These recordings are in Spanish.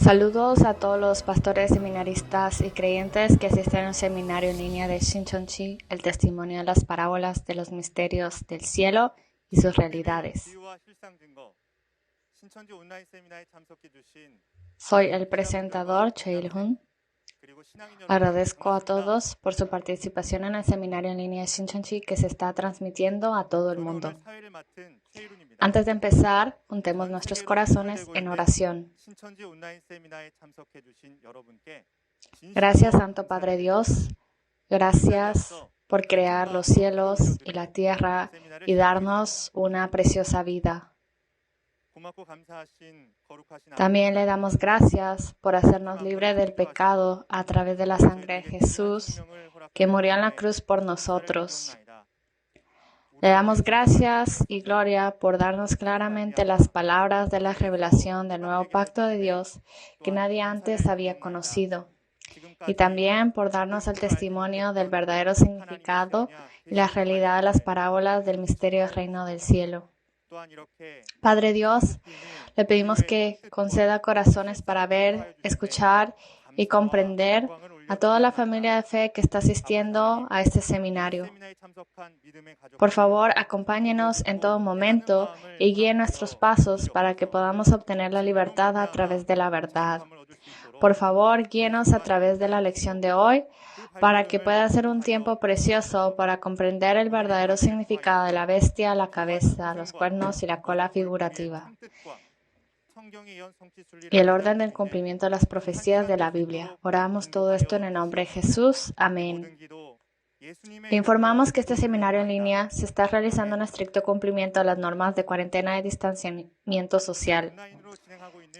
Saludos a todos los pastores, seminaristas y creyentes que asisten al seminario en línea de Shincheonji, el testimonio de las parábolas de los misterios del cielo y sus realidades. Soy el presentador Choi Il-hun. Agradezco a todos por su participación en el seminario en línea de Shincheonji que se está transmitiendo a todo el mundo. Antes de empezar, juntemos nuestros corazones en oración. Gracias, Santo Padre Dios. Gracias por crear los cielos y la tierra y darnos una preciosa vida. También le damos gracias por hacernos libres del pecado a través de la sangre de Jesús, que murió en la cruz por nosotros. Le damos gracias y gloria por darnos claramente las palabras de la revelación del nuevo pacto de Dios que nadie antes había conocido. Y también por darnos el testimonio del verdadero significado y la realidad de las parábolas del misterio del reino del cielo. Padre Dios, le pedimos que conceda corazones para ver, escuchar y comprender a toda la familia de fe que está asistiendo a este seminario. Por favor, acompáñenos en todo momento y guíe nuestros pasos para que podamos obtener la libertad a través de la verdad. Por favor, guíenos a través de la lección de hoy para que pueda ser un tiempo precioso para comprender el verdadero significado de la bestia, la cabeza, los cuernos y la cola figurativa, y el orden del cumplimiento de las profecías de la Biblia. Oramos todo esto en el nombre de Jesús. Amén. Le informamos que este seminario en línea se está realizando en estricto cumplimiento de las normas de cuarentena y distanciamiento social.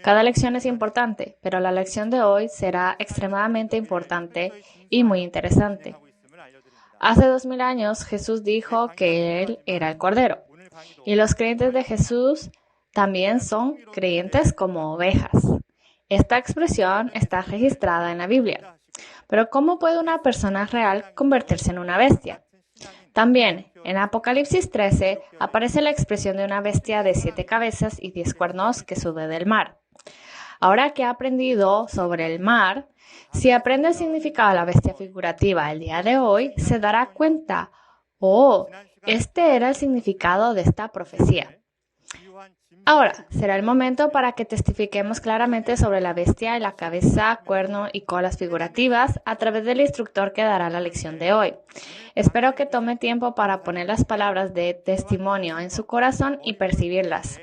Cada lección es importante, pero la lección de hoy será extremadamente importante y muy interesante. Hace 2000 años Jesús dijo que Él era el Cordero, y los creyentes de Jesús también son creyentes como ovejas. Esta expresión está registrada en la Biblia. Pero ¿cómo puede una persona real convertirse en una bestia? También, en Apocalipsis 13, aparece la expresión de una bestia de 7 cabezas y 10 cuernos que sube del mar. Ahora que ha aprendido sobre el mar, si aprende el significado de la bestia figurativa el día de hoy, se dará cuenta, este era el significado de esta profecía. Ahora, será el momento para que testifiquemos claramente sobre la bestia y la cabeza, cuerno y colas figurativas a través del instructor que dará la lección de hoy. Espero que tome tiempo para poner las palabras de testimonio en su corazón y percibirlas.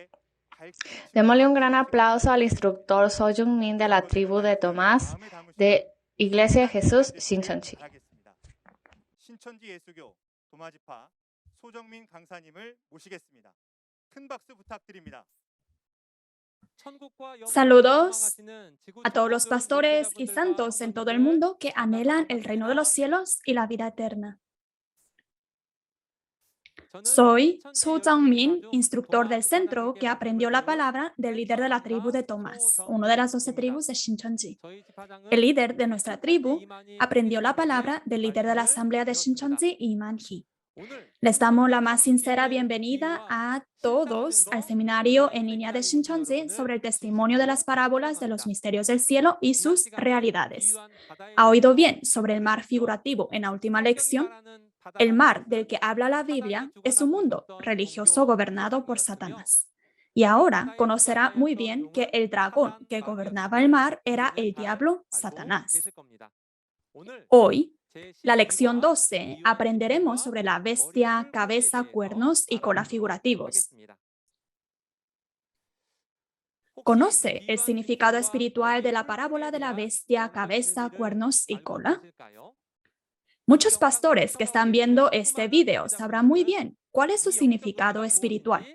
Démosle un gran aplauso al instructor So Jung-min de la tribu de Tomás de Iglesia de Jesús, Shincheonji. Saludos a todos los pastores y santos en todo el mundo que anhelan el reino de los cielos y la vida eterna. Soy So Jung-min, instructor del centro que aprendió la palabra del líder de la tribu de Tomás, una de las 12 tribus de Shincheonji. El líder de nuestra tribu aprendió la palabra del líder de la asamblea de Shincheonji, Lee Man-hee. Les damos la más sincera bienvenida a todos al seminario en línea de Shincheonji sobre el testimonio de las parábolas de los misterios del cielo y sus realidades. ¿Ha oído bien sobre el mar figurativo en la última lección? El mar del que habla la Biblia es un mundo religioso gobernado por Satanás. Y ahora conocerá muy bien que el dragón que gobernaba el mar era el diablo Satanás. Hoy, la lección 12, aprenderemos sobre la bestia, cabeza, cuernos y cola figurativos. ¿Conoce el significado espiritual de la parábola de la bestia, cabeza, cuernos y cola? Muchos pastores que están viendo este video sabrán muy bien cuál es su significado espiritual.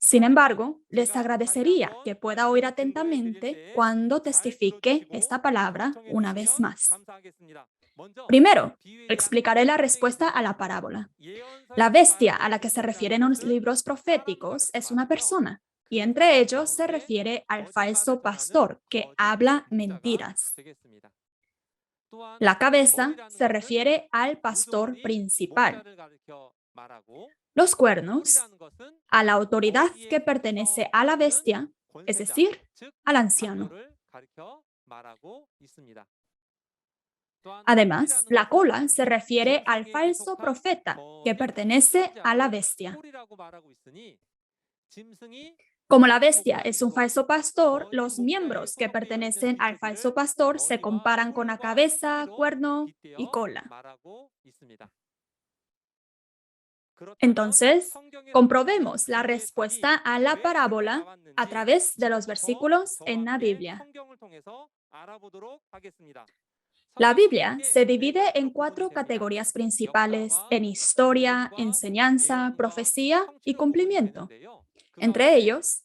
Sin embargo, les agradecería que pueda oír atentamente cuando testifique esta palabra una vez más. Primero, explicaré la respuesta a la parábola. La bestia a la que se refieren los libros proféticos es una persona, y entre ellos se refiere al falso pastor que habla mentiras. La cabeza se refiere al pastor principal. Los cuernos, a la autoridad que pertenece a la bestia, es decir, al anciano. Además, la cola se refiere al falso profeta que pertenece a la bestia. Como la bestia es un falso pastor, los miembros que pertenecen al falso pastor se comparan con la cabeza, cuerno y cola. Entonces, comprobemos la respuesta a la parábola a través de los versículos en la Biblia. La Biblia se divide en 4 categorías principales: en historia, enseñanza, profecía y cumplimiento. Entre ellos,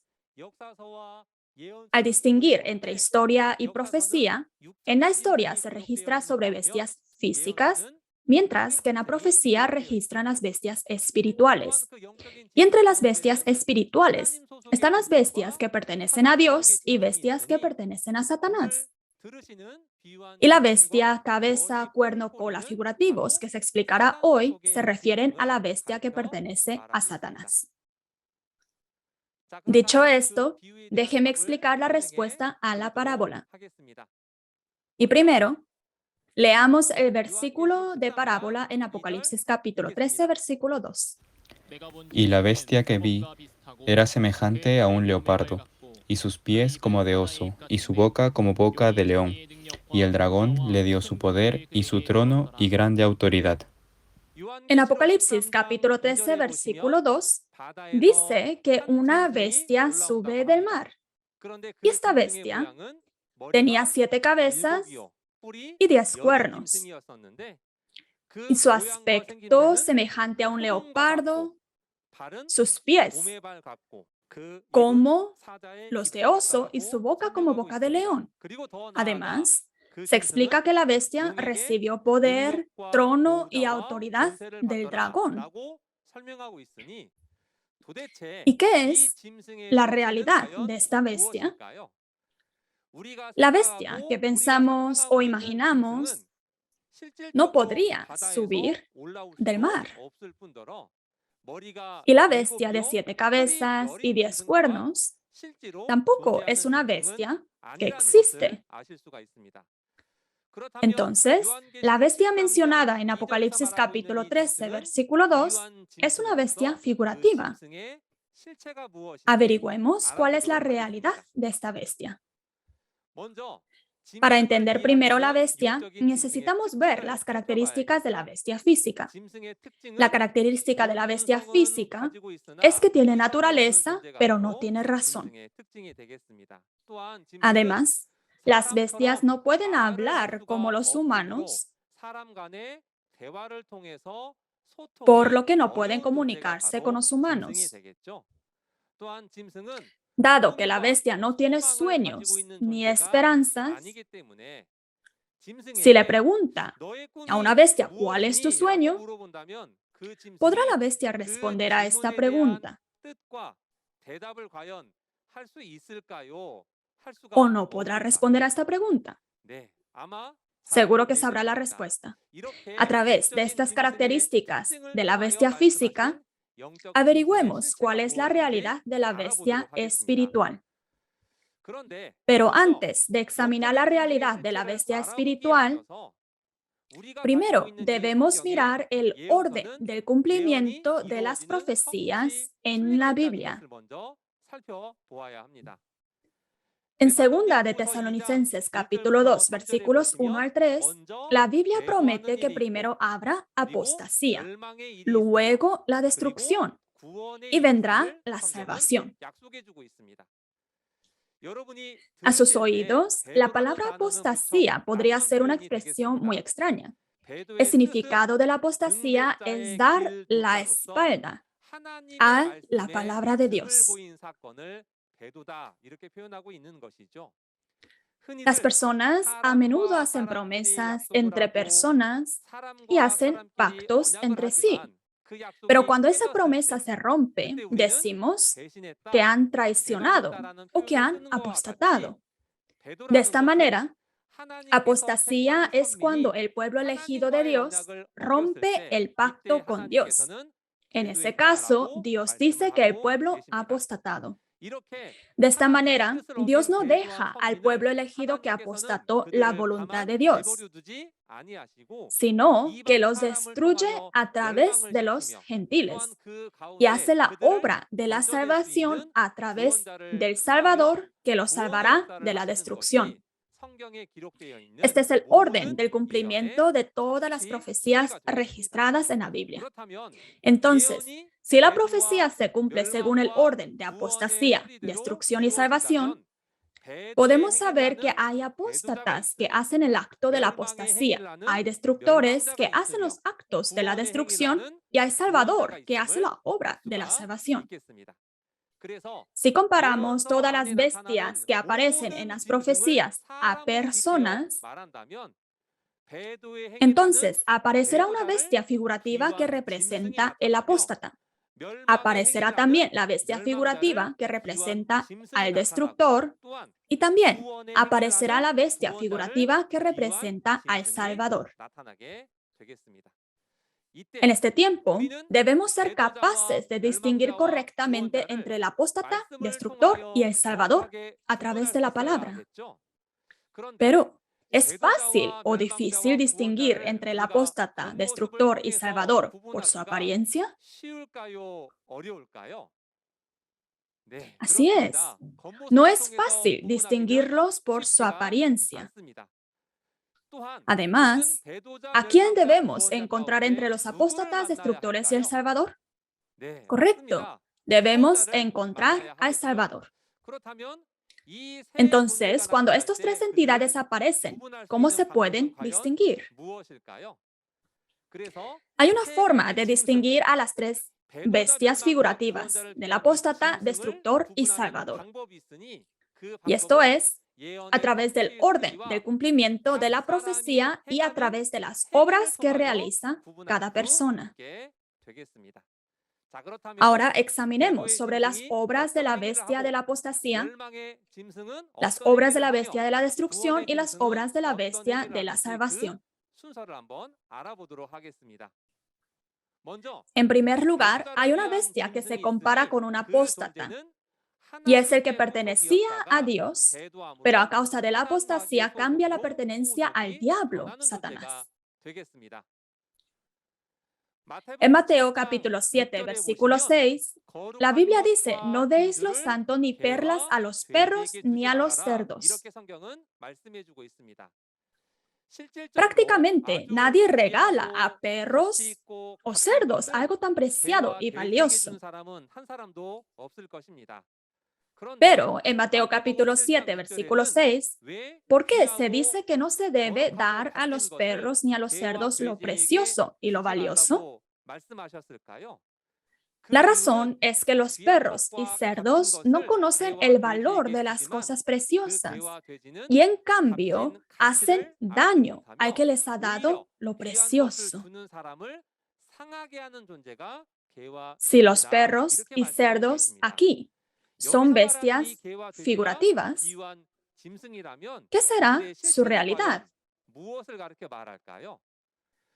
al distinguir entre historia y profecía, en la historia se registra sobre bestias físicas, mientras que en la profecía registran las bestias espirituales. Y entre las bestias espirituales están las bestias que pertenecen a Dios y bestias que pertenecen a Satanás. Y la bestia, cabeza, cuerno, cola figurativos que se explicará hoy se refieren a la bestia que pertenece a Satanás. Dicho esto, déjeme explicar la respuesta a la parábola. Y primero, leamos el versículo de parábola en Apocalipsis capítulo 13, versículo 2. Y la bestia que vi era semejante a un leopardo, y sus pies como de oso, y su boca como boca de león. Y el dragón le dio su poder y su trono y grande autoridad. En Apocalipsis capítulo 13, versículo 2, dice que una bestia sube del mar. Y esta bestia tenía 7 cabezas y 10 cuernos. Y su aspecto semejante a un leopardo, sus pies como los de oso y su boca como boca de león. Además, se explica que la bestia recibió poder, trono y autoridad del dragón. ¿Y qué es la realidad de esta bestia? La bestia que pensamos o imaginamos no podría subir del mar. Y la bestia de 7 cabezas y 10 cuernos tampoco es una bestia que existe. Entonces, la bestia mencionada en Apocalipsis capítulo 13, versículo 2, es una bestia figurativa. Averigüemos cuál es la realidad de esta bestia. Para entender primero la bestia, necesitamos ver las características de la bestia física. La característica de la bestia física es que tiene naturaleza, pero no tiene razón. Además, las bestias no pueden hablar como los humanos, por lo que no pueden comunicarse con los humanos. Dado que la bestia no tiene sueños ni esperanzas, si le pregunta a una bestia cuál es tu sueño, ¿podrá la bestia responder a esta pregunta? ¿O no podrá responder a esta pregunta? Seguro que sabrá la respuesta. A través de estas características de la bestia física, averigüemos cuál es la realidad de la bestia espiritual. Pero antes de examinar la realidad de la bestia espiritual, primero debemos mirar el orden del cumplimiento de las profecías en la Biblia. En 2 de Tesalonicenses capítulo 2, versículos 1 al 3, la Biblia promete que primero habrá apostasía, luego la destrucción y vendrá la salvación. A sus oídos, la palabra apostasía podría ser una expresión muy extraña. El significado de la apostasía es dar la espalda a la palabra de Dios. Las personas a menudo hacen promesas entre personas y hacen pactos entre sí. Pero cuando esa promesa se rompe, decimos que han traicionado o que han apostatado. De esta manera, apostasía es cuando el pueblo elegido de Dios rompe el pacto con Dios. En ese caso, Dios dice que el pueblo ha apostatado. De esta manera, Dios no deja al pueblo elegido que apostató la voluntad de Dios, sino que los destruye a través de los gentiles y hace la obra de la salvación a través del Salvador que los salvará de la destrucción. Este es el orden del cumplimiento de todas las profecías registradas en la Biblia. Entonces, si la profecía se cumple según el orden de apostasía, destrucción y salvación, podemos saber que hay apóstatas que hacen el acto de la apostasía, hay destructores que hacen los actos de la destrucción y hay Salvador que hace la obra de la salvación. Si comparamos todas las bestias que aparecen en las profecías a personas, entonces aparecerá una bestia figurativa que representa el apóstata. Aparecerá también la bestia figurativa que representa al destructor y también aparecerá la bestia figurativa que representa al Salvador. En este tiempo, debemos ser capaces de distinguir correctamente entre el apóstata, destructor y el Salvador a través de la palabra. Pero, ¿es fácil o difícil distinguir entre el apóstata, destructor y Salvador por su apariencia? Así es. No es fácil distinguirlos por su apariencia. Además, ¿a quién debemos encontrar entre los apóstatas, destructores y el Salvador? Correcto, debemos encontrar al Salvador. Entonces, cuando estas tres entidades aparecen, ¿cómo se pueden distinguir? Hay una forma de distinguir a las tres bestias figurativas del apóstata, destructor y salvador. Y esto es a través del orden del cumplimiento de la profecía y a través de las obras que realiza cada persona. Ahora examinemos sobre las obras de la bestia de la apostasía, las obras de la bestia de la destrucción y las obras de la bestia de la salvación. En primer lugar, hay una bestia que se compara con un apóstata, y es el que pertenecía a Dios, pero a causa de la apostasía cambia la pertenencia al diablo, Satanás. En Mateo capítulo 7, versículo 6, la Biblia dice, no deis lo santo ni perlas a los perros ni a los cerdos. Prácticamente nadie regala a perros o cerdos algo tan preciado y valioso. Pero en Mateo capítulo 7, versículo 6, ¿por qué se dice que no se debe dar a los perros ni a los cerdos lo precioso y lo valioso? La razón es que los perros y cerdos no conocen el valor de las cosas preciosas y en cambio hacen daño al que les ha dado lo precioso. Si los perros y cerdos aquí son bestias figurativas, ¿qué será su realidad?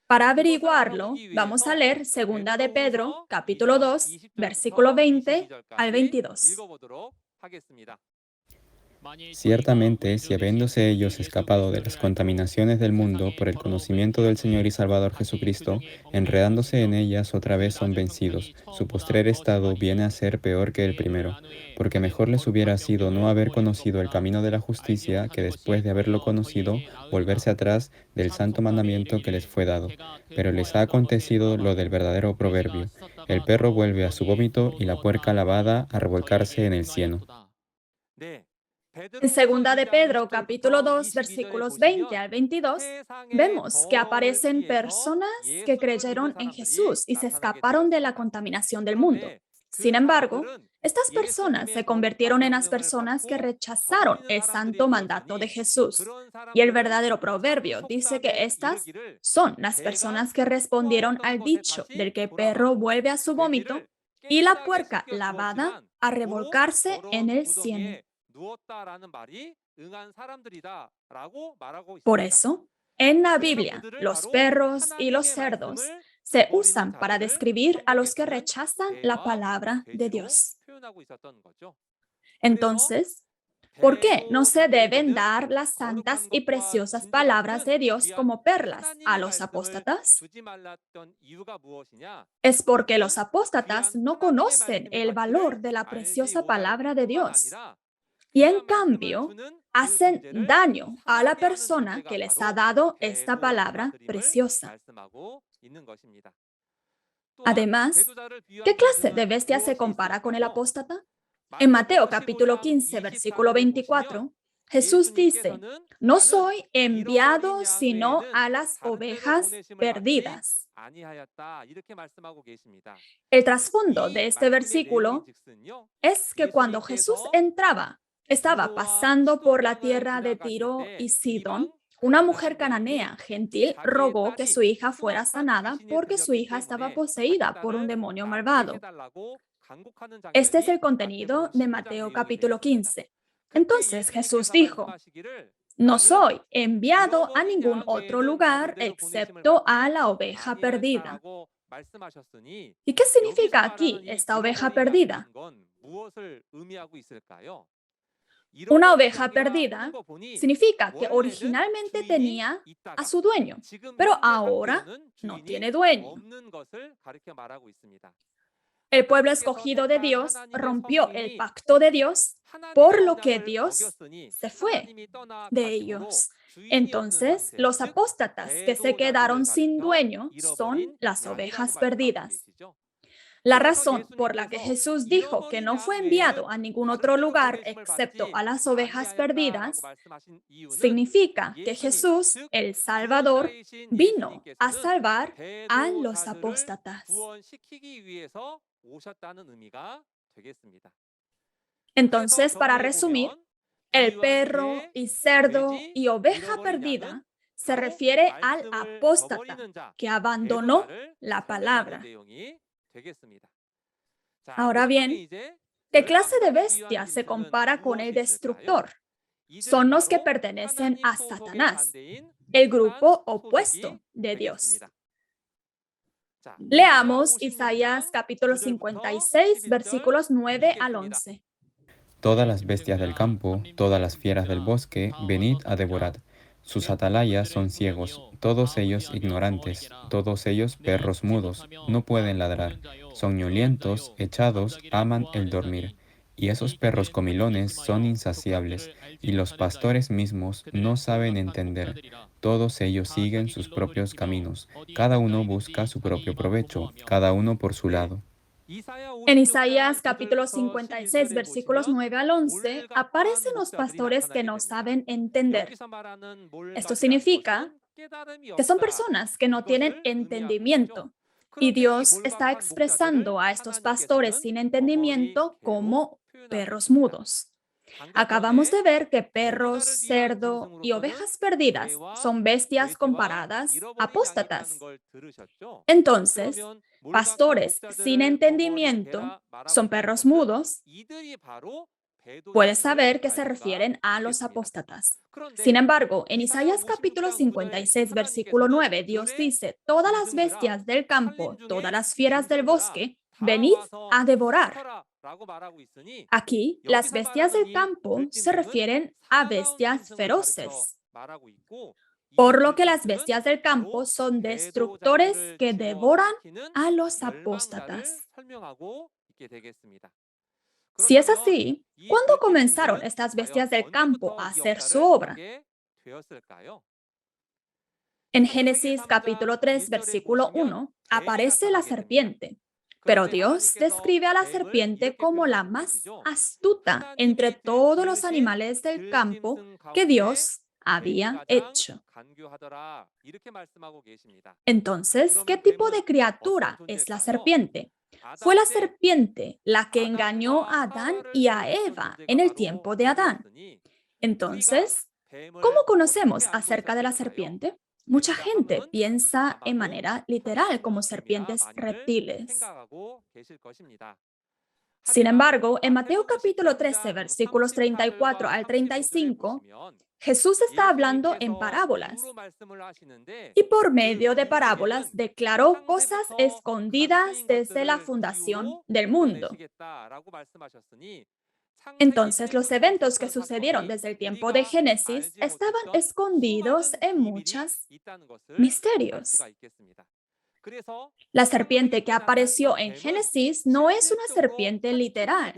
Para averiguarlo, vamos a leer 2 de Pedro, capítulo 2, versículo 20 al 22. Ciertamente, si habiéndose ellos escapado de las contaminaciones del mundo por el conocimiento del Señor y Salvador Jesucristo, enredándose en ellas otra vez son vencidos, su postrer estado viene a ser peor que el primero, porque mejor les hubiera sido no haber conocido el camino de la justicia que después de haberlo conocido, volverse atrás del santo mandamiento que les fue dado. Pero les ha acontecido lo del verdadero proverbio: el perro vuelve a su vómito y la puerca lavada a revolcarse en el cieno. En 2 de Pedro, capítulo 2, versículos 20 al 22, vemos que aparecen personas que creyeron en Jesús y se escaparon de la contaminación del mundo. Sin embargo, estas personas se convirtieron en las personas que rechazaron el santo mandato de Jesús. Y el verdadero proverbio dice que estas son las personas que respondieron al dicho del que perro vuelve a su vómito y la puerca lavada a revolcarse en el cieno. Por eso, en la Biblia, los perros y los cerdos se usan para describir a los que rechazan la palabra de Dios. Entonces, ¿por qué no se deben dar las santas y preciosas palabras de Dios como perlas a los apóstatas? Es porque los apóstatas no conocen el valor de la preciosa palabra de Dios y en cambio hacen daño a la persona que les ha dado esta palabra preciosa. Además, ¿qué clase de bestia se compara con el apóstata? En Mateo capítulo 15, versículo 24, Jesús dice, no soy enviado sino a las ovejas perdidas. El trasfondo de este versículo es que cuando Jesús estaba pasando por la tierra de Tiro y Sidón, una mujer cananea gentil rogó que su hija fuera sanada porque su hija estaba poseída por un demonio malvado. Este es el contenido de Mateo capítulo 15. Entonces Jesús dijo, no soy enviado a ningún otro lugar excepto a la oveja perdida. ¿Y qué significa aquí esta oveja perdida? Una oveja perdida significa que originalmente tenía a su dueño, pero ahora no tiene dueño. El pueblo escogido de Dios rompió el pacto de Dios, por lo que Dios se fue de ellos. Entonces, los apóstatas que se quedaron sin dueño son las ovejas perdidas. La razón por la que Jesús dijo que no fue enviado a ningún otro lugar excepto a las ovejas perdidas significa que Jesús, el Salvador, vino a salvar a los apóstatas. Entonces, para resumir, el perro y cerdo y oveja perdida se refiere al apóstata que abandonó la palabra. Ahora bien, ¿qué clase de bestia se compara con el destructor? Son los que pertenecen a Satanás, el grupo opuesto de Dios. Leamos Isaías capítulo 56, versículos 9 al 11. Todas las bestias del campo, todas las fieras del bosque, venid a devorad. Sus atalayas son ciegos, todos ellos ignorantes, todos ellos perros mudos, no pueden ladrar, soñolientos, echados, aman el dormir. Y esos perros comilones son insaciables, y los pastores mismos no saben entender. Todos ellos siguen sus propios caminos, cada uno busca su propio provecho, cada uno por su lado. En Isaías capítulo 56, versículos 9 al 11, aparecen los pastores que no saben entender. Esto significa que son personas que no tienen entendimiento. Y Dios está expresando a estos pastores sin entendimiento como perros mudos. Acabamos de ver que perros, cerdo y ovejas perdidas son bestias comparadas, apóstatas. Entonces, pastores sin entendimiento son perros mudos. Puedes saber que se refieren a los apóstatas. Sin embargo, en Isaías capítulo 56, versículo 9, Dios dice, todas las bestias del campo, todas las fieras del bosque, venid a devorar. Aquí, las bestias del campo se refieren a bestias feroces, por lo que las bestias del campo son destructores que devoran a los apóstatas. Si es así, ¿cuándo comenzaron estas bestias del campo a hacer su obra? En Génesis capítulo 3, versículo 1, aparece la serpiente. Pero Dios describe a la serpiente como la más astuta entre todos los animales del campo que Dios había hecho. Entonces, ¿qué tipo de criatura es la serpiente? Fue la serpiente la que engañó a Adán y a Eva en el tiempo de Adán. Entonces, ¿cómo conocemos acerca de la serpiente? Mucha gente piensa en manera literal como serpientes reptiles. Sin embargo, en Mateo capítulo 13, versículos 34 al 35, Jesús está hablando en parábolas y por medio de parábolas declaró cosas escondidas desde la fundación del mundo. Entonces, los eventos que sucedieron desde el tiempo de Génesis estaban escondidos en muchos misterios. La serpiente que apareció en Génesis no es una serpiente literal,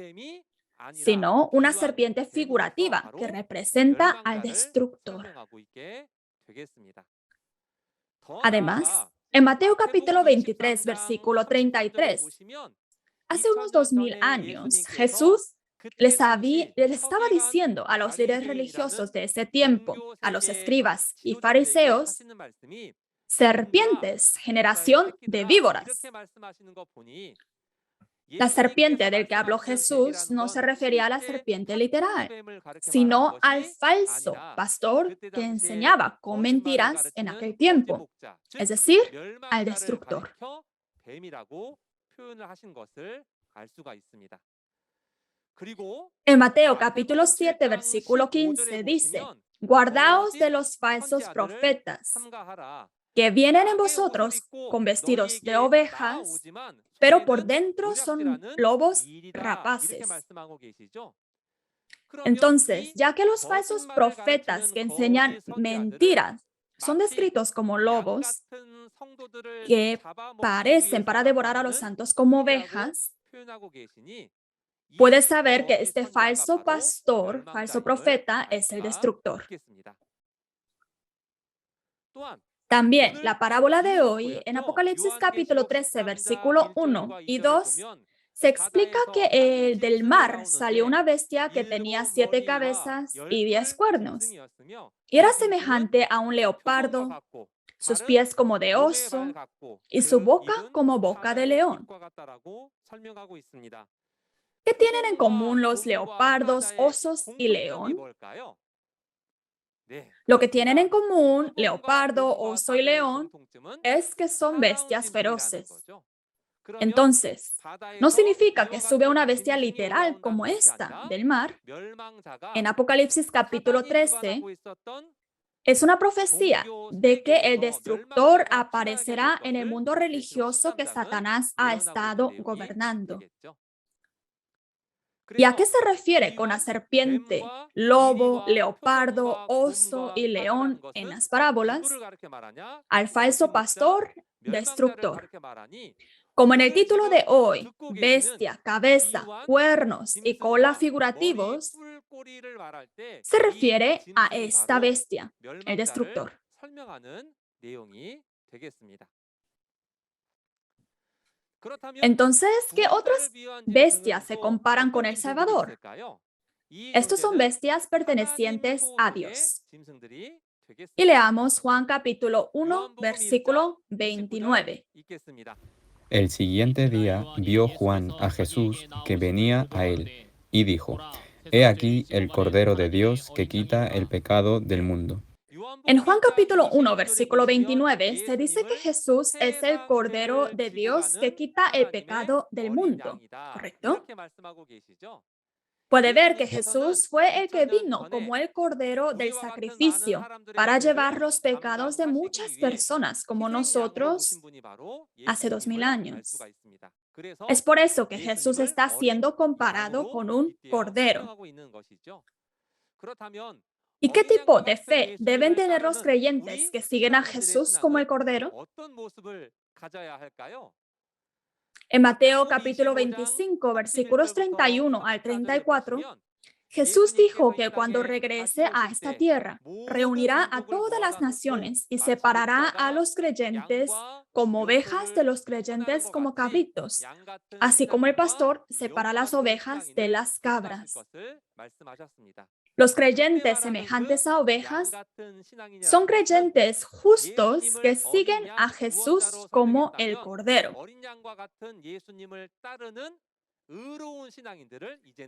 sino una serpiente figurativa que representa al destructor. Además, en Mateo capítulo 23, versículo 33, hace unos 2000 años, Jesús les estaba diciendo a los líderes religiosos de ese tiempo, a los escribas y fariseos, serpientes, generación de víboras. La serpiente del que habló Jesús no se refería a la serpiente literal, sino al falso pastor que enseñaba con mentiras en aquel tiempo, es decir, al destructor. En Mateo capítulo 7, versículo 15 dice, guardaos de los falsos profetas que vienen en vosotros con vestidos de ovejas, pero por dentro son lobos rapaces. Entonces, ya que los falsos profetas que enseñan mentiras son descritos como lobos que parecen para devorar a los santos como ovejas, puedes saber que este falso pastor, falso profeta, es el destructor. También la parábola de hoy, en Apocalipsis capítulo 13, versículo 1 y 2, se explica que del mar salió una bestia que tenía 7 cabezas y 10 cuernos. Y era semejante a un leopardo, sus pies como de oso y su boca como boca de león. ¿Qué tienen en común los leopardos, osos y león? Lo que tienen en común, leopardo, oso y león, es que son bestias feroces. Entonces, no significa que sube una bestia literal como esta del mar. En Apocalipsis capítulo 13, es una profecía de que el destructor aparecerá en el mundo religioso que Satanás ha estado gobernando. ¿Y a qué se refiere con la serpiente, lobo, leopardo, oso y león en las parábolas? Al falso pastor, destructor. Como en el título de hoy, bestia, cabeza, cuernos y cola figurativos, se refiere a esta bestia, el destructor. Entonces, ¿qué otras bestias se comparan con el Salvador? Estos son bestias pertenecientes a Dios. Y leamos Juan capítulo 1, versículo 29. El siguiente día vio Juan a Jesús que venía a él, y dijo, He aquí el Cordero de Dios que quita el pecado del mundo. En Juan capítulo 1, versículo 29, se dice que Jesús es el Cordero de Dios que quita el pecado del mundo, ¿correcto? Puede ver que Jesús fue el que vino como el Cordero del sacrificio para llevar los pecados de muchas personas como nosotros hace 2000 años. Es por eso que Jesús está siendo comparado con un cordero. ¿Y qué tipo de fe deben tener los creyentes que siguen a Jesús como el Cordero? En Mateo capítulo 25, versículos 31 al 34, Jesús dijo que cuando regrese a esta tierra, reunirá a todas las naciones y separará a los creyentes como ovejas de los creyentes como cabritos, así como el pastor separa las ovejas de las cabras. Los creyentes semejantes a ovejas son creyentes justos que siguen a Jesús como el Cordero.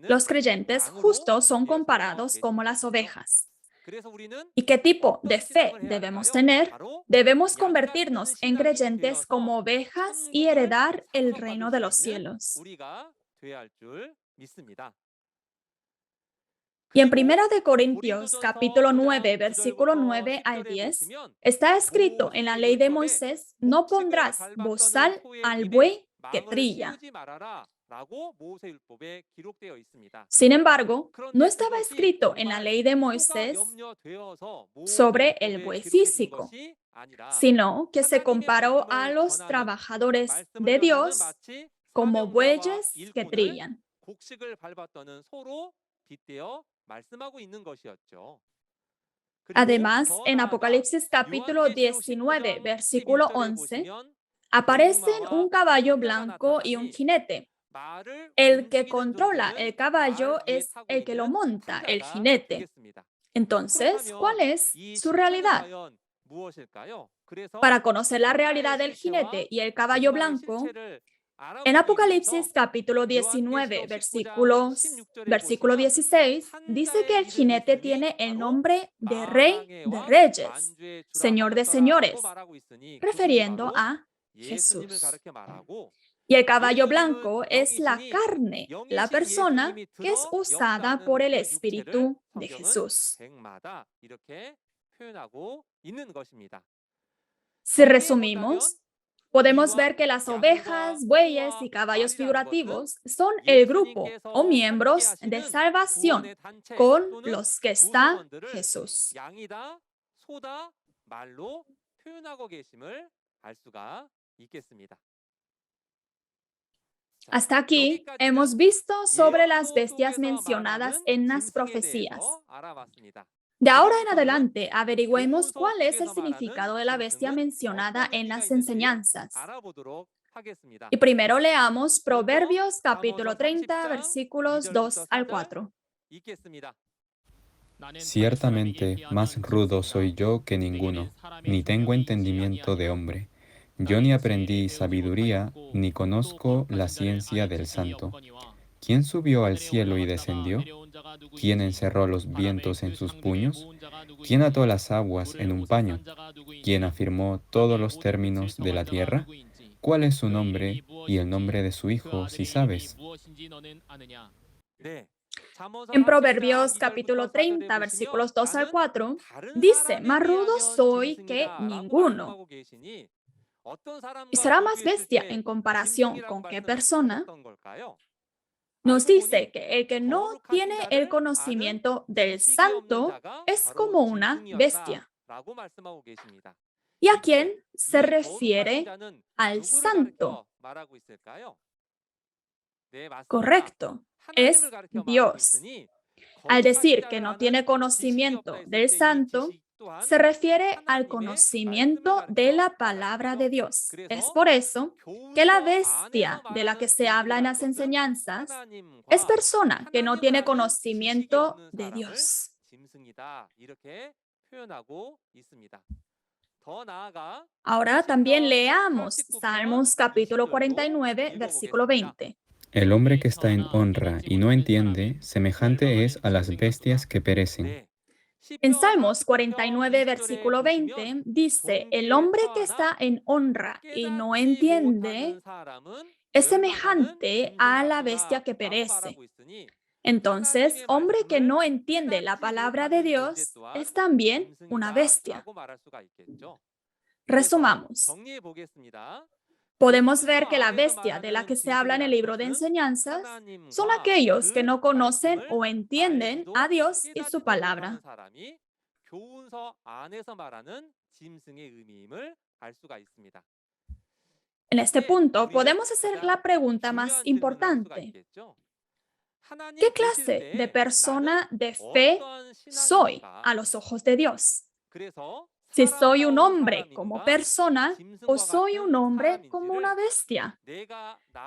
Los creyentes justos son comparados como las ovejas. ¿Y qué tipo de fe debemos tener? Debemos convertirnos en creyentes como ovejas y heredar el reino de los cielos. Y en 1 Corintios capítulo 9, versículo 9 al 10, está escrito en la ley de Moisés, no pondrás bozal al buey que trilla. Sin embargo, no estaba escrito en la ley de Moisés sobre el buey físico, sino que se comparó a los trabajadores de Dios como bueyes que trillan. Además, en Apocalipsis capítulo 19, versículo 11, aparecen un caballo blanco y un jinete. El que controla el caballo es el que lo monta, el jinete. Entonces, ¿cuál es su realidad? Para conocer la realidad del jinete y el caballo blanco, en Apocalipsis capítulo 19, versículo 16, dice que el jinete tiene el nombre de Rey de Reyes, Señor de Señores, refiriendo a Jesús. Y el caballo blanco es la carne, la persona que es usada por el Espíritu de Jesús. Si resumimos, podemos ver que las ovejas, bueyes y caballos figurativos son el grupo o miembros de salvación con los que está Jesús. Hasta aquí hemos visto sobre las bestias mencionadas en las profecías. De ahora en adelante, averigüemos cuál es el significado de la bestia mencionada en las enseñanzas. Y primero leamos Proverbios capítulo 30, versículos 2 al 4. Ciertamente, más rudo soy yo que ninguno, ni tengo entendimiento de hombre. Yo ni aprendí sabiduría, ni conozco la ciencia del santo. ¿Quién subió al cielo y descendió? ¿Quién encerró los vientos en sus puños? ¿Quién ató las aguas en un paño? ¿Quién afirmó todos los términos de la tierra? ¿Cuál es su nombre y el nombre de su hijo, si sabes? En Proverbios capítulo 30, versículos 2 al 4, dice, más rudo soy que ninguno. ¿Y será más bestia en comparación con qué persona? Nos dice que el que no tiene el conocimiento del santo es como una bestia. ¿Y a quién se refiere al santo? Correcto, es Dios. Al decir que no tiene conocimiento del santo, se refiere al conocimiento de la palabra de Dios. Es por eso que la bestia de la que se habla en las enseñanzas es persona que no tiene conocimiento de Dios. Ahora también leamos Salmos capítulo 49, versículo 20. El hombre que está en honra y no entiende, semejante es a las bestias que perecen. En Salmos 49, versículo 20, dice, el hombre que está en honra y no entiende es semejante a la bestia que perece. Entonces, hombre que no entiende la palabra de Dios es también una bestia. Resumamos. Podemos ver que la bestia de la que se habla en el libro de enseñanzas son aquellos que no conocen o entienden a Dios y su palabra. En este punto, podemos hacer la pregunta más importante. ¿Qué clase de persona de fe soy a los ojos de Dios? Si soy un hombre como persona o soy un hombre como una bestia.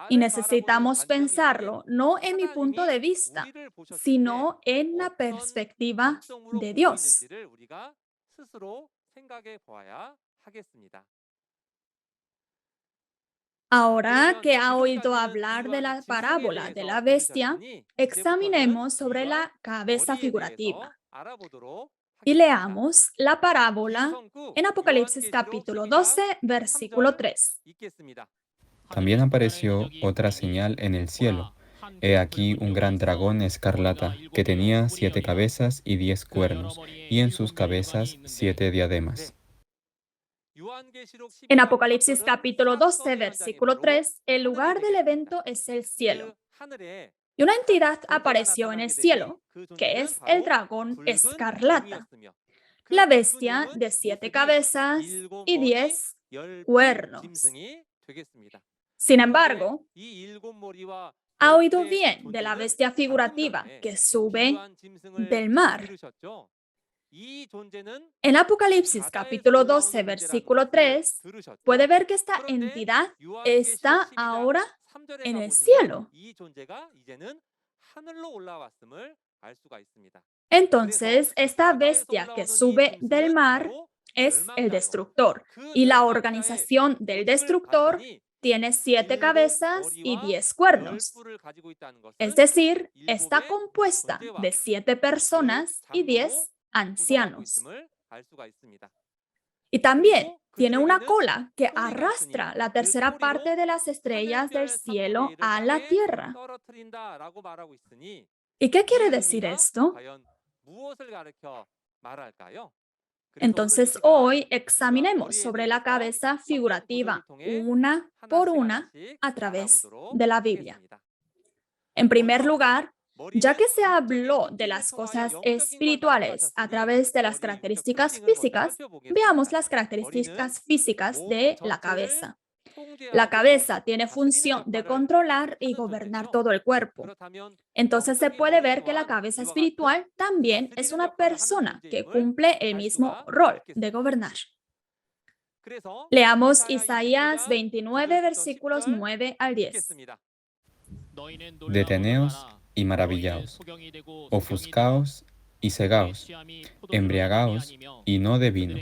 Y necesitamos pensarlo no en mi punto de vista, sino en la perspectiva de Dios. Ahora que ha oído hablar de la parábola de la bestia, examinemos sobre la cabeza figurativa. Y leamos la parábola en Apocalipsis capítulo 12, versículo 3. También apareció otra señal en el cielo. He aquí un gran dragón escarlata, que tenía 7 cabezas y 10 cuernos, y en sus cabezas 7 diademas. En Apocalipsis capítulo 12, versículo 3, el lugar del evento es el cielo. Y una entidad apareció en el cielo, que es el dragón escarlata, la bestia de 7 cabezas y 10 cuernos. Sin embargo, ha oído bien de la bestia figurativa que sube del mar. En Apocalipsis capítulo 12, versículo 3, puede ver que esta entidad está ahora en el cielo. Entonces, esta bestia que sube del mar es el destructor, y la organización del destructor tiene 7 cabezas y 10 cuernos. Es decir, está compuesta de 7 personas y 10 ancianos. Y también tiene una cola que arrastra la tercera parte de las estrellas del cielo a la tierra. ¿Y qué quiere decir esto? Entonces hoy examinemos sobre la cabeza figurativa una por una a través de la Biblia. En primer lugar, ya que se habló de las cosas espirituales a través de las características físicas, veamos las características físicas de la cabeza. La cabeza tiene función de controlar y gobernar todo el cuerpo. Entonces se puede ver que la cabeza espiritual también es una persona que cumple el mismo rol de gobernar. Leamos Isaías 29, versículos 9 al 10. Deteneos y maravillaos, ofuscaos y cegaos, embriagaos y no de vino,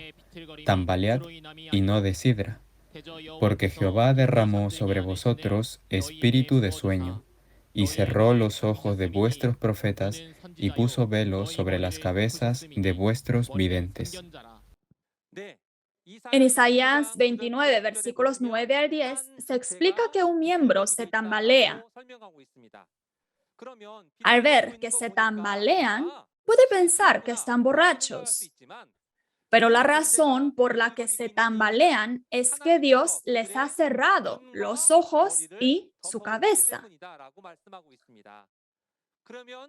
tambalead y no de sidra, porque Jehová derramó sobre vosotros espíritu de sueño, y cerró los ojos de vuestros profetas, y puso velo sobre las cabezas de vuestros videntes. En Isaías 29, versículos 9 al 10, se explica que un miembro se tambalea. Al ver que se tambalean, puede pensar que están borrachos. Pero la razón por la que se tambalean es que Dios les ha cerrado los ojos y su cabeza.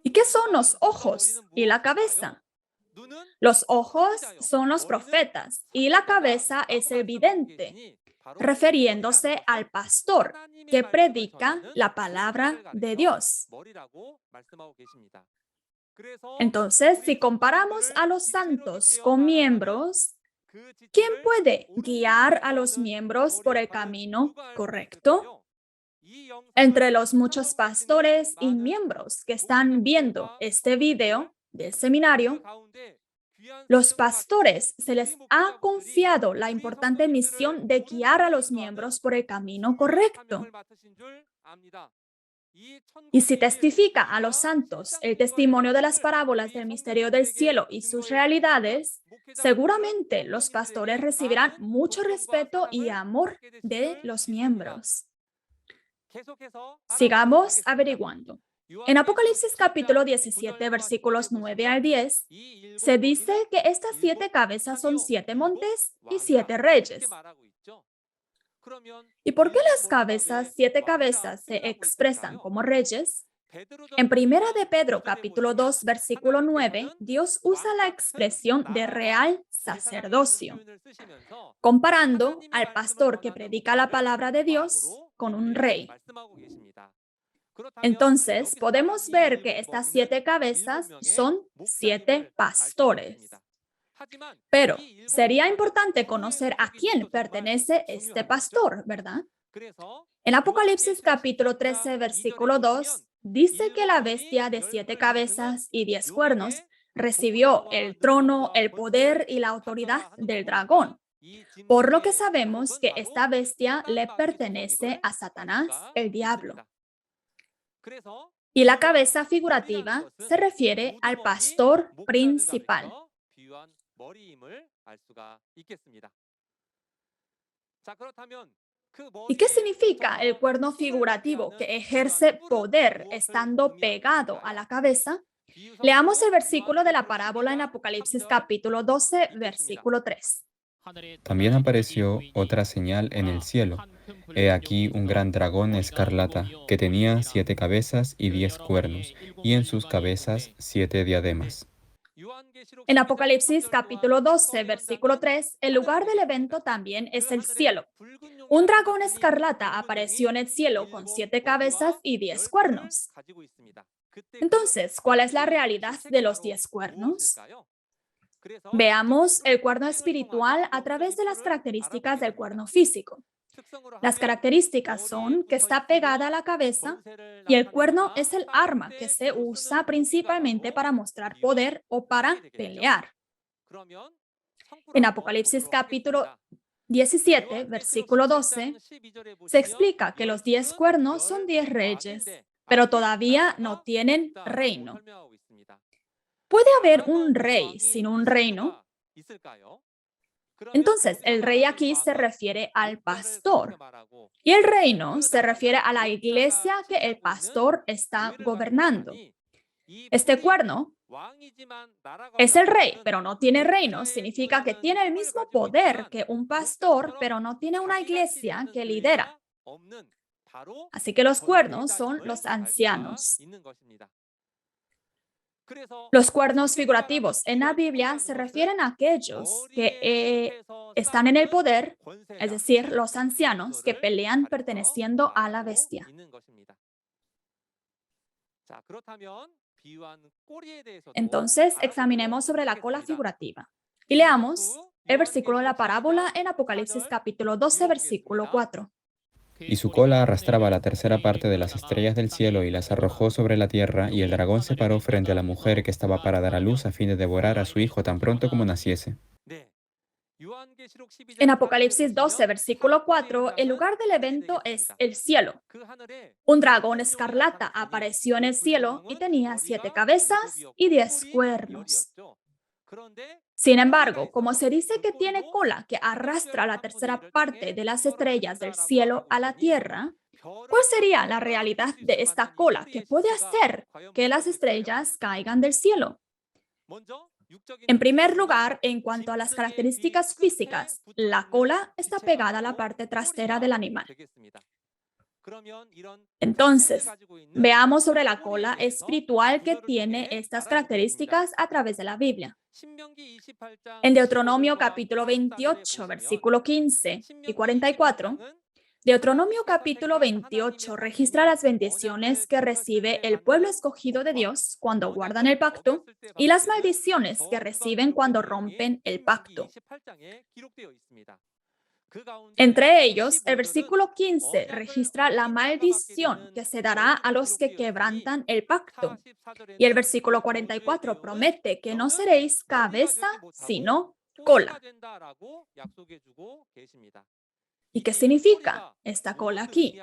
¿Y qué son los ojos y la cabeza? Los ojos son los profetas y la cabeza es el vidente, refiriéndose al pastor que predica la palabra de Dios. Entonces, si comparamos a los santos con miembros, ¿quién puede guiar a los miembros por el camino correcto? Entre los muchos pastores y miembros que están viendo este video del seminario, los pastores se les ha confiado la importante misión de guiar a los miembros por el camino correcto. Y si testifica a los santos el testimonio de las parábolas del misterio del cielo y sus realidades, seguramente los pastores recibirán mucho respeto y amor de los miembros. Sigamos averiguando. En Apocalipsis capítulo 17, versículos 9 al 10, se dice que estas 7 cabezas son 7 montes y 7 reyes. ¿Y por qué las 7 cabezas se expresan como reyes? En Primera de Pedro capítulo 2, versículo 9, Dios usa la expresión de real sacerdocio, comparando al pastor que predica la palabra de Dios con un rey. Entonces, podemos ver que estas 7 cabezas son 7 pastores. Pero sería importante conocer a quién pertenece este pastor, ¿verdad? En Apocalipsis capítulo 13, versículo 2, dice que la bestia de 7 cabezas y 10 cuernos recibió el trono, el poder y la autoridad del dragón, por lo que sabemos que esta bestia le pertenece a Satanás, el diablo. Y la cabeza figurativa se refiere al pastor principal. ¿Y qué significa el cuerno figurativo que ejerce poder estando pegado a la cabeza? Leamos el versículo de la parábola en Apocalipsis capítulo 12, versículo 3. También apareció otra señal en el cielo. He aquí un gran dragón escarlata, que tenía 7 cabezas y 10 cuernos, y en sus cabezas 7 diademas. En Apocalipsis capítulo 12, versículo 3, el lugar del evento también es el cielo. Un dragón escarlata apareció en el cielo con 7 cabezas y 10 cuernos. Entonces, ¿cuál es la realidad de los 10 cuernos? Veamos el cuerno espiritual a través de las características del cuerno físico. Las características son que está pegada a la cabeza y el cuerno es el arma que se usa principalmente para mostrar poder o para pelear. En Apocalipsis capítulo 17, versículo 12, se explica que los 10 cuernos son 10 reyes, pero todavía no tienen reino. ¿Puede haber un rey sin un reino? Entonces, el rey aquí se refiere al pastor y el reino se refiere a la iglesia que el pastor está gobernando. Este cuerno es el rey, pero no tiene reino. Significa que tiene el mismo poder que un pastor, pero no tiene una iglesia que lidera. Así que los cuernos son los ancianos. Los cuernos figurativos en la Biblia se refieren a aquellos que están en el poder, es decir, los ancianos que pelean perteneciendo a la bestia. Entonces, examinemos sobre la cola figurativa y leamos el versículo de la parábola en Apocalipsis capítulo 12, versículo 4. Y su cola arrastraba la tercera parte de las estrellas del cielo y las arrojó sobre la tierra, y el dragón se paró frente a la mujer que estaba para dar a luz a fin de devorar a su hijo tan pronto como naciese. En Apocalipsis 12, versículo 4, el lugar del evento es el cielo. Un dragón escarlata apareció en el cielo y tenía 7 cabezas y 10 cuernos. Sin embargo, como se dice que tiene cola que arrastra la tercera parte de las estrellas del cielo a la tierra, ¿cuál sería la realidad de esta cola que puede hacer que las estrellas caigan del cielo? En primer lugar, en cuanto a las características físicas, la cola está pegada a la parte trasera del animal. Entonces, veamos sobre la cola espiritual que tiene estas características a través de la Biblia. En Deuteronomio capítulo 28, versículo 15 y 44, Deuteronomio capítulo 28 registra las bendiciones que recibe el pueblo escogido de Dios cuando guardan el pacto y las maldiciones que reciben cuando rompen el pacto. Entre ellos, el versículo 15 registra la maldición que se dará a los que quebrantan el pacto. Y el versículo 44 promete que no seréis cabeza, sino cola. ¿Y qué significa esta cola aquí?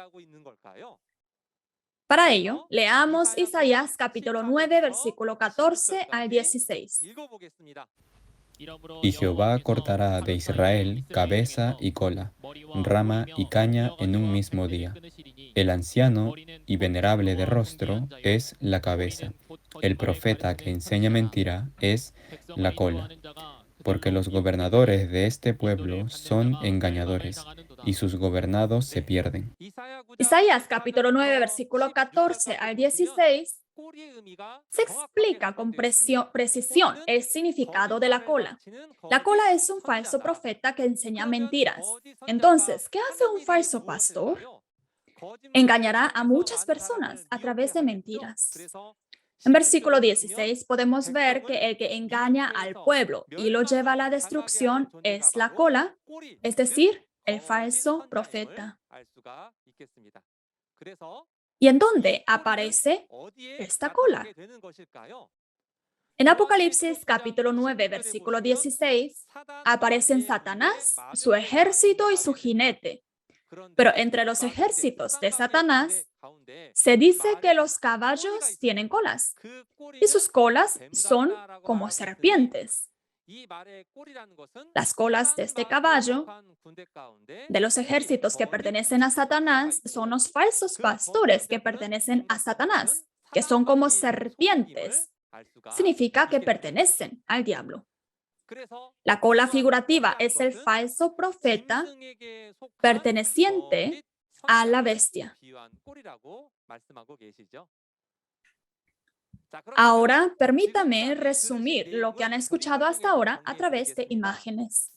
Para ello, leamos Isaías capítulo 9, versículo 14 al 16. Y Jehová cortará de Israel cabeza y cola, rama y caña en un mismo día. El anciano y venerable de rostro es la cabeza. El profeta que enseña mentira es la cola. Porque los gobernadores de este pueblo son engañadores, y sus gobernados se pierden. Isaías capítulo 9, versículo 14 al 16 se explica con precisión el significado de la cola. La cola es un falso profeta que enseña mentiras. Entonces, ¿qué hace un falso pastor? Engañará a muchas personas a través de mentiras. En versículo 16 podemos ver que el que engaña al pueblo y lo lleva a la destrucción es la cola, es decir, el falso profeta. ¿Y en dónde aparece esta cola? En Apocalipsis capítulo 9, versículo 16, aparecen Satanás, su ejército y su jinete. Pero entre los ejércitos de Satanás, se dice que los caballos tienen colas y sus colas son como serpientes. Las colas de este caballo, de los ejércitos que pertenecen a Satanás, son los falsos pastores que pertenecen a Satanás, que son como serpientes. Significa que pertenecen al diablo. La cola figurativa es el falso profeta perteneciente a la bestia. Ahora, permítame resumir lo que han escuchado hasta ahora a través de imágenes.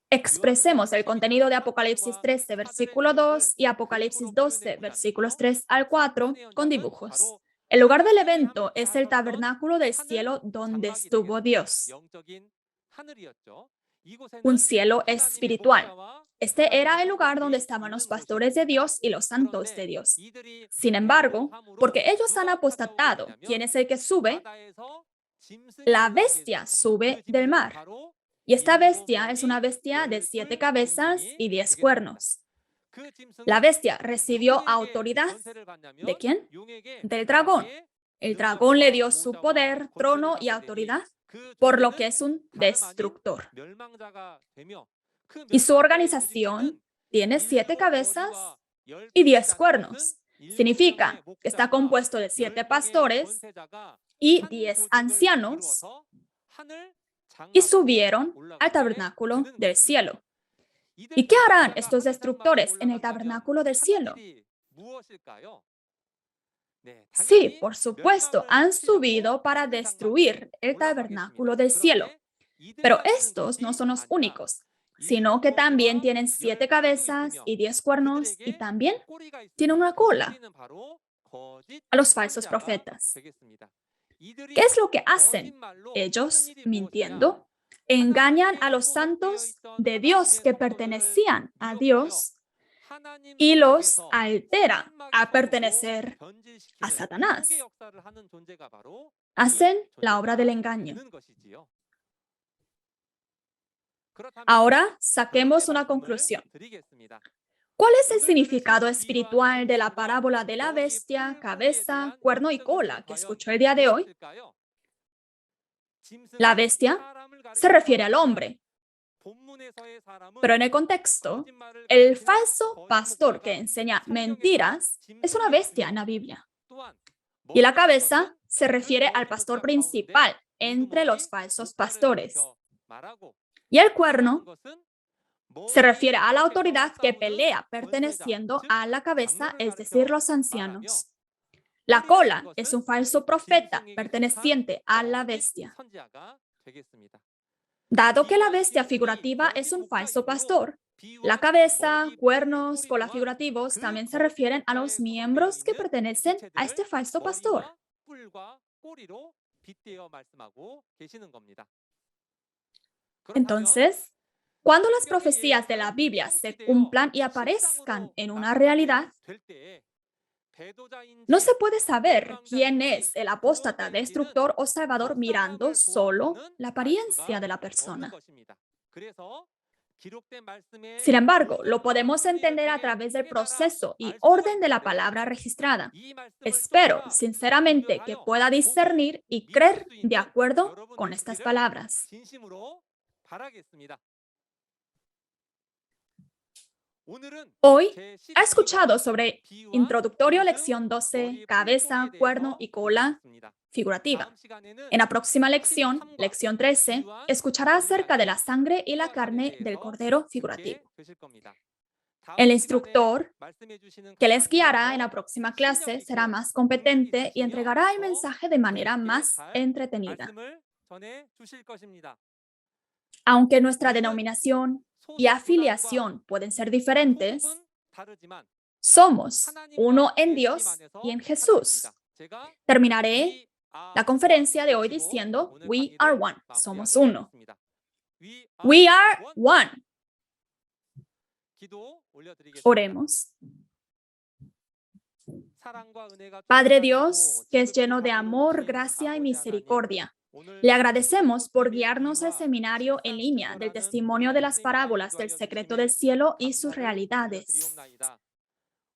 Expresemos el contenido de Apocalipsis 13, versículo 2 y Apocalipsis 12, versículos 3 al 4 con dibujos. El lugar del evento es el tabernáculo del cielo donde estuvo Dios. Un cielo espiritual. Este era el lugar donde estaban los pastores de Dios y los santos de Dios. Sin embargo, porque ellos han apostatado, ¿quién es el que sube? La bestia sube del mar. Y esta bestia es una bestia de 7 cabezas y 10 cuernos. La bestia recibió autoridad. ¿De quién? Del dragón. El dragón le dio su poder, trono y autoridad, por lo que es un destructor. Y su organización tiene 7 cabezas y 10 cuernos. Significa que está compuesto de 7 pastores y 10 ancianos y subieron al tabernáculo del cielo. ¿Y qué harán estos destructores en el tabernáculo del cielo? Sí, por supuesto, han subido para destruir el tabernáculo del cielo. Pero estos no son los únicos, sino que también tienen 7 cabezas y 10 cuernos y también tienen una cola. A los falsos profetas. ¿Qué es lo que hacen? Ellos, mintiendo, engañan a los santos de Dios que pertenecían a Dios y los alteran a pertenecer a Satanás. Hacen la obra del engaño. Ahora saquemos una conclusión. ¿Cuál es el significado espiritual de la parábola de la bestia, cabeza, cuerno y cola que escuchó el día de hoy? La bestia se refiere al hombre. Pero en el contexto, el falso pastor que enseña mentiras es una bestia en la Biblia. Y la cabeza se refiere al pastor principal entre los falsos pastores. Y el cuerno se refiere a la autoridad que pelea perteneciendo a la cabeza, es decir, los ancianos. La cola es un falso profeta perteneciente a la bestia. Dado que la bestia figurativa es un falso pastor, la cabeza, cuernos, cola figurativos también se refieren a los miembros que pertenecen a este falso pastor. Entonces, cuando las profecías de la Biblia se cumplan y aparezcan en una realidad, no se puede saber quién es el apóstata destructor o salvador mirando solo la apariencia de la persona. Sin embargo, lo podemos entender a través del proceso y orden de la palabra registrada. Espero, sinceramente, que pueda discernir y creer de acuerdo con estas palabras. Hoy ha escuchado sobre Introductorio Lección 12, cabeza, cuerno y cola figurativa. En la próxima lección, lección 13, escuchará acerca de la sangre y la carne del cordero figurativo. El instructor que les guiará en la próxima clase será más competente y entregará el mensaje de manera más entretenida. Aunque nuestra denominación y afiliación pueden ser diferentes, somos uno en Dios y en Jesús. Terminaré la conferencia de hoy diciendo, we are one, somos uno. We are one. Oremos. Padre Dios, que es lleno de amor, gracia y misericordia, le agradecemos por guiarnos al seminario en línea del testimonio de las parábolas del secreto del cielo y sus realidades.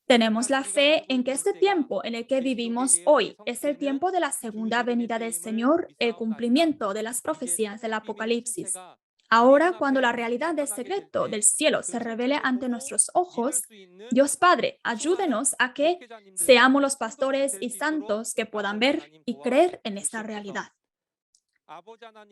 Tenemos la fe en que este tiempo en el que vivimos hoy es el tiempo de la segunda venida del Señor, el cumplimiento de las profecías del Apocalipsis. Ahora, cuando la realidad del secreto del cielo se revele ante nuestros ojos, Dios Padre, ayúdenos a que seamos los pastores y santos que puedan ver y creer en esta realidad.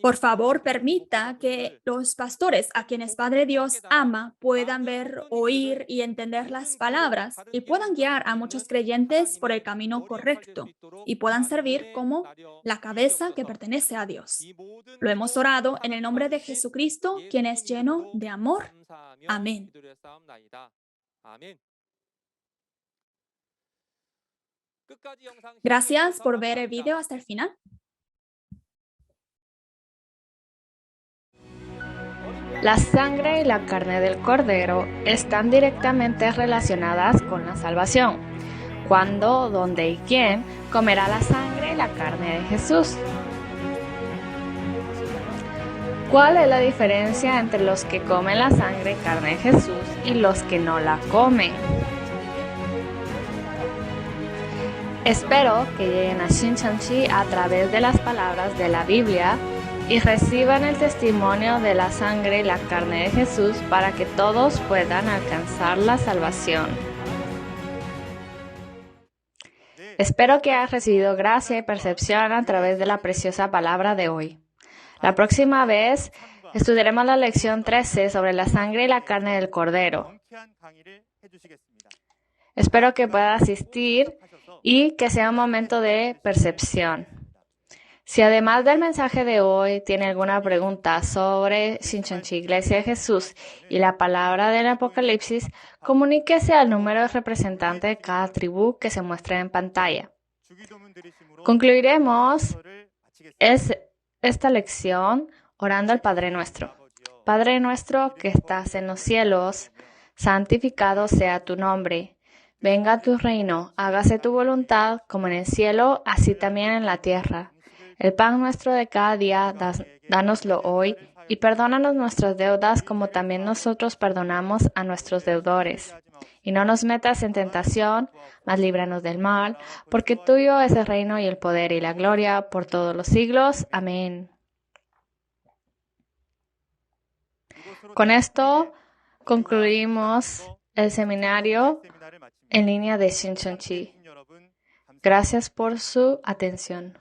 Por favor, permita que los pastores a quienes Padre Dios ama puedan ver, oír y entender las palabras y puedan guiar a muchos creyentes por el camino correcto y puedan servir como la cabeza que pertenece a Dios. Lo hemos orado en el nombre de Jesucristo, quien es lleno de amor. Amén. Gracias por ver el video hasta el final. La sangre y la carne del Cordero están directamente relacionadas con la salvación. ¿Cuándo, dónde y quién comerá la sangre y la carne de Jesús? ¿Cuál es la diferencia entre los que comen la sangre y carne de Jesús y los que no la comen? Espero que lleguen a Shincheonji a través de las palabras de la Biblia y reciban el testimonio de la sangre y la carne de Jesús para que todos puedan alcanzar la salvación. Espero que hayas recibido gracia y percepción a través de la preciosa palabra de hoy. La próxima vez estudiaremos la lección 13 sobre la sangre y la carne del Cordero. Espero que pueda asistir y que sea un momento de percepción. Si además del mensaje de hoy tiene alguna pregunta sobre Shincheonji Iglesia de Jesús y la palabra del Apocalipsis, comuníquese al número de representante de cada tribu que se muestra en pantalla. Concluiremos esta lección orando al Padre Nuestro. Padre nuestro que estás en los cielos, santificado sea tu nombre. Venga tu reino, hágase tu voluntad, como en el cielo, así también en la tierra. El pan nuestro de cada día, dánoslo hoy, y perdónanos nuestras deudas, como también nosotros perdonamos a nuestros deudores. Y no nos metas en tentación, mas líbranos del mal, porque tuyo es el reino y el poder y la gloria por todos los siglos. Amén. Con esto concluimos el seminario en línea de Shincheonji. Gracias por su atención.